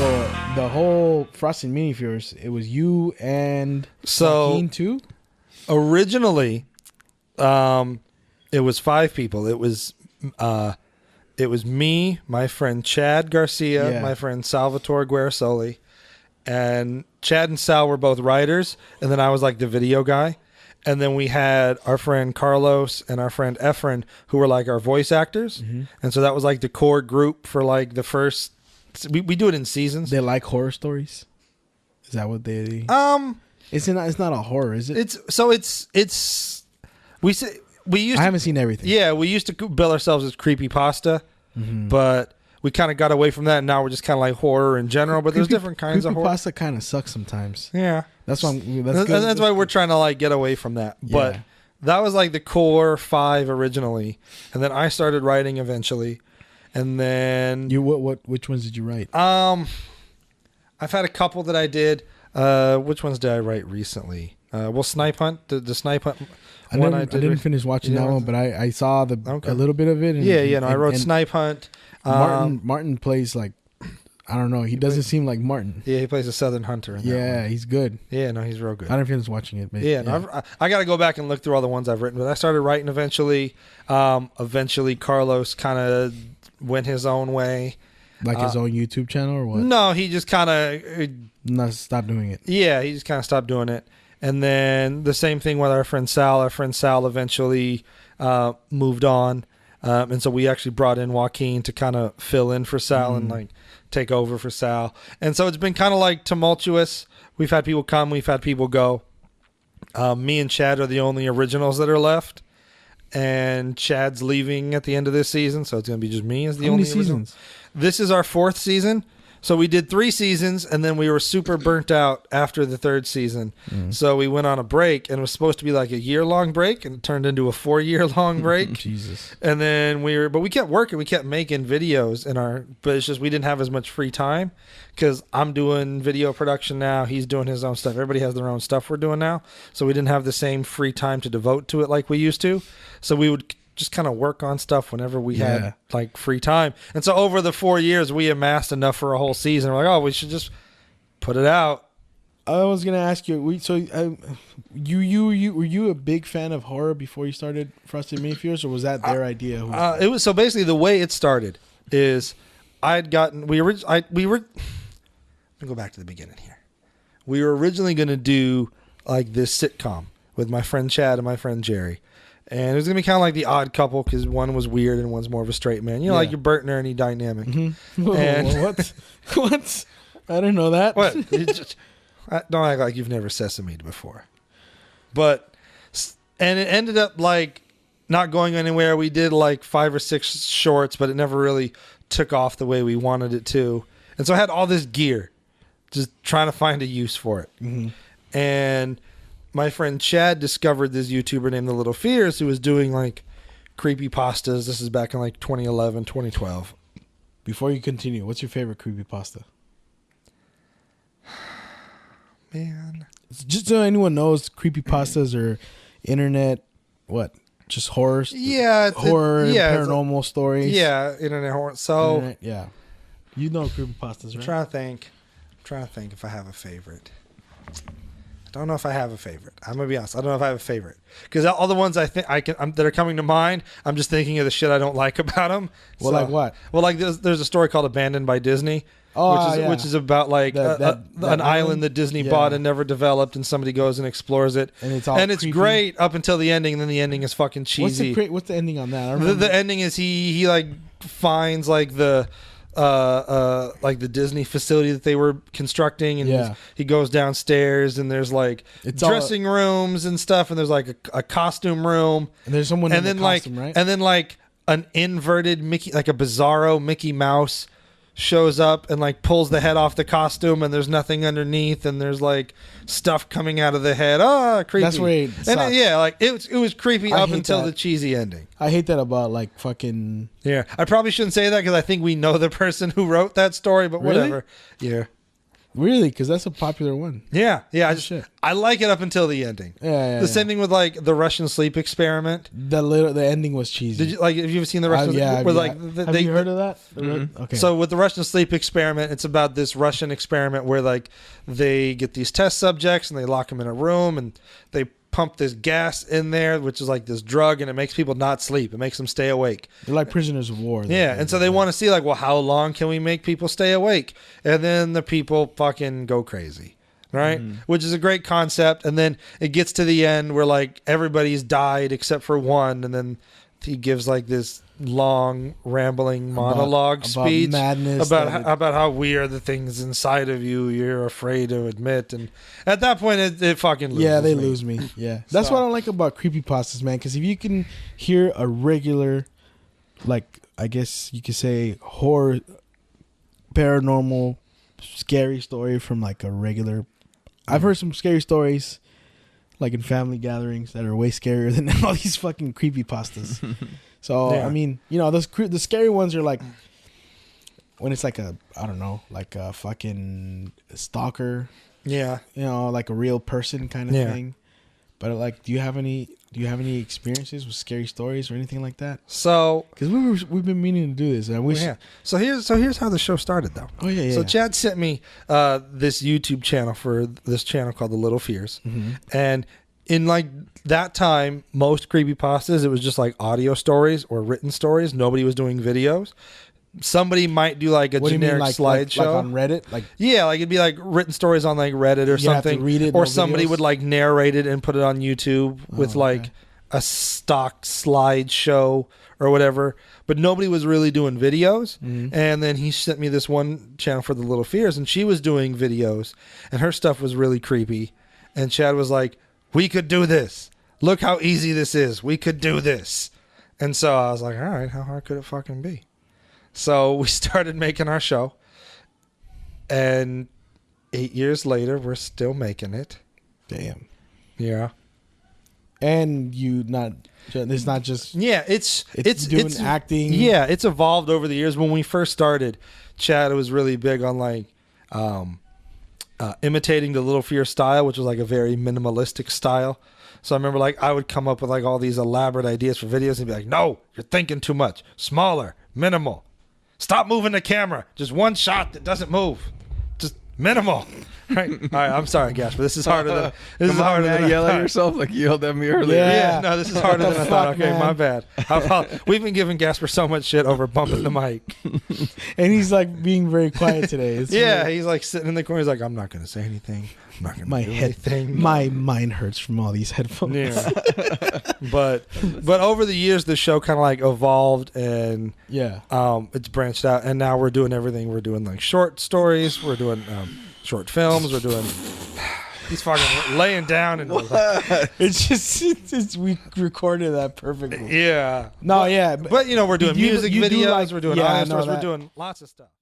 So the whole Frosted Mini-Furious, it was you and Joaquin too? Originally, it was 5 people. It was me, my friend Chad Garcia, my friend Salvatore Guerasoli, and Chad and Sal were both writers, and then I was like the video guy. And then we had our friend Carlos and our friend Efren, who were like our voice actors. Mm-hmm. And so that was like the core group for like the first. We do it in seasons. They like horror stories. Is that what they? It's not a horror, is it? It's we used. I haven't seen everything. Yeah, we used to bill ourselves as creepypasta, but we kind of got away from that, and now we're just kind of like horror in general. But there's different kinds of horror. Creepypasta kind of sucks sometimes. Yeah, that's why. That's why we're trying to like get away from that. Yeah. But that was like the core 5 originally, and then I started writing eventually, and then which ones did you write? I've had a couple that I did. Which ones did I write recently? Snipe Hunt, the Snipe Hunt. I didn't finish watching that one, but I saw a little bit of it. And, I wrote Snipe Hunt. Martin plays like, I don't know. He doesn't seem like Martin. Yeah, he plays a Southern Hunter. He's good. Yeah, no, he's real good. I didn't finish watching it. But I got to go back and look through all the ones I've written. But I started writing eventually. Eventually, Carlos kind of went his own way. Like his own YouTube channel or what? No, he just kind of... stopped doing it. Yeah, he just kind of stopped doing it. And then the same thing with our friend Sal. Our friend Sal eventually moved on. And so we actually brought in Joaquin to kind of fill in for Sal and like take over for Sal. And so it's been kind of like tumultuous. We've had people come, we've had people go. Me and Chad are the only originals that are left. And Chad's leaving at the end of this season, so it's going to be just me as the only seasons. This is our 4th season. So we did 3 seasons, and then we were super burnt out after the 3rd season. So we went on a break, and it was supposed to be like a year-long break, and it turned into a 4-year-long break. Jesus. And then but we kept working. We kept making videos but it's just we didn't have as much free time because I'm doing video production now. He's doing his own stuff. Everybody has their own stuff we're doing now. So we didn't have the same free time to devote to it like we used to. So we would just kind of work on stuff whenever we had like free time. And so over the 4 years, we amassed enough for a whole season. We're like, we should just put it out. I was going to ask you, were you a big fan of horror before you started Frosted Mini-Furious, or was that their idea? It was, so basically the way it started is let me go back to the beginning here. We were originally going to do like this sitcom with my friend Chad and my friend Jerry. And it was going to be kind of like The Odd Couple because one was weird and one's more of a straight man. You know, like your Bert and Ernie dynamic. Mm-hmm. What? What? I didn't know that. What? Don't act like you've never sesamied before. And it ended up like not going anywhere. We did like 5 or 6 shorts, but it never really took off the way we wanted it to. And so I had all this gear, just trying to find a use for it. Mm-hmm. And my friend Chad discovered this YouTuber named The Little Fears who was doing like creepypastas. This is back in like 2011, 2012. Before you continue, what's your favorite creepypasta? Man. Just so anyone knows, creepypastas are internet, just horror? Yeah. Horror, paranormal stories? Yeah, internet horror. So, yeah. You know creepypastas, right? I'm trying to think if I have a favorite. I don't know if I have a favorite. I'm gonna be honest. I don't know if I have a favorite because all the ones I think that are coming to mind, I'm just thinking of the shit I don't like about them. Well, like what? Well, like there's a story called "Abandoned by Disney," which is about like an island that Disney bought and never developed, and somebody goes and explores it, and it's great up until the ending, and then the ending is fucking cheesy. What's the ending on that? The ending is he like finds like the Disney facility that they were constructing, and he goes downstairs, and there's like dressing rooms and stuff, and there's like a costume room, and there's someone in the costume, right? And then like an inverted Mickey, like a bizarro Mickey Mouse shows up and like pulls the head off the costume, and there's nothing underneath, and there's like stuff coming out of the head. Creepy. That's where it sucks. And it was creepy up until the cheesy ending. I hate that about like fucking. Yeah, I probably shouldn't say that because I think we know the person who wrote that story, but whatever. Yeah. Really? Because that's a popular one. Yeah. Oh, shit. I like it up until the ending. Yeah. The same thing with like the Russian sleep experiment. The ending was cheesy. Did you like? Have you ever seen the Russian? Yeah. Where, like, have you heard of that? Okay. So with the Russian sleep experiment, it's about this Russian experiment where like they get these test subjects and they lock them in a room and they pump this gas in there, which is like this drug, and it makes people not sleep. It makes them stay awake. They're like prisoners of war. Yeah, and so they want to see like, well, how long can we make people stay awake? And then the people fucking go crazy, right? Which is a great concept. And then it gets to the end where like everybody's died except for one, and then he gives like this long rambling monologue speech madness about how weird the things inside of you're afraid to admit, and at that point it fucking loses they me. lose me. Yeah, that's what I don't like about creepypastas, man, because if you can hear a regular, like, I guess you could say, horror, paranormal, scary story from like a regular, I've heard some scary stories like in family gatherings that are way scarier than all these fucking creepypastas. So, Yeah. I mean, you know, the scary ones are like when it's like a, I don't know, like a fucking stalker, Yeah. you know, like a real person kind of thing. But like, do you have any experiences with scary stories or anything like that? So Because we've been meaning to do this. And I wish. yeah. So here's how the show started though. Oh yeah. So Chad sent me this YouTube channel for this channel called The Little Fears, and in like that time, most creepypastas, it was just like audio stories or written stories. Nobody was doing videos. Somebody might do like a What do you mean, generic slideshow. like on Reddit, like Yeah, like it'd be like written stories on like Reddit or You have to something, read it, or no somebody videos? would like narrate it and put it on YouTube with like okay. a stock slideshow or whatever. But nobody was really doing videos. And then he sent me this one channel for The Little Fears, and she was doing videos, and her stuff was really creepy. And Chad was like, "We could do this. Look how easy this is. We could do this." And so I was like, all right, how hard could it fucking be? So we started making our show, and 8 years later, we're still making it. damn. Yeah. And it's not just It's doing acting. Yeah, it's evolved over the years. When we first started, Chad was really big on like imitating the Little Fear style, which was like a very minimalistic style. So I remember like I would come up with like all these elaborate ideas for videos and be like, "No, you're thinking too much. Smaller, minimal. Stop moving the camera. Just one shot that doesn't move. Just minimal." Right? All right, I'm sorry, Gash, but this is harder than I Yell at thought. yourself like you yelled at me earlier. Yeah. No, this is harder than I thought. Fuck, Okay, man. my bad. We've been giving Gasper so much shit over bumping the mic. And he's like being very quiet today. It's Yeah, weird. he's like sitting in the corner. He's like, "I'm not going to say anything. I'm not going my to do head, anything." my mind hurts from all these headphones. Yeah. but over the years, the show kind of like evolved, and Yeah. it's branched out, and now we're doing everything. We're doing like short stories. We're doing short films. We're doing. He's fucking laying down and It's just we recorded that perfectly. yeah. No, yeah, But you know, we're doing You- music you do videos. like- We're doing yeah, I audio know stories. We're that. doing lots of stuff.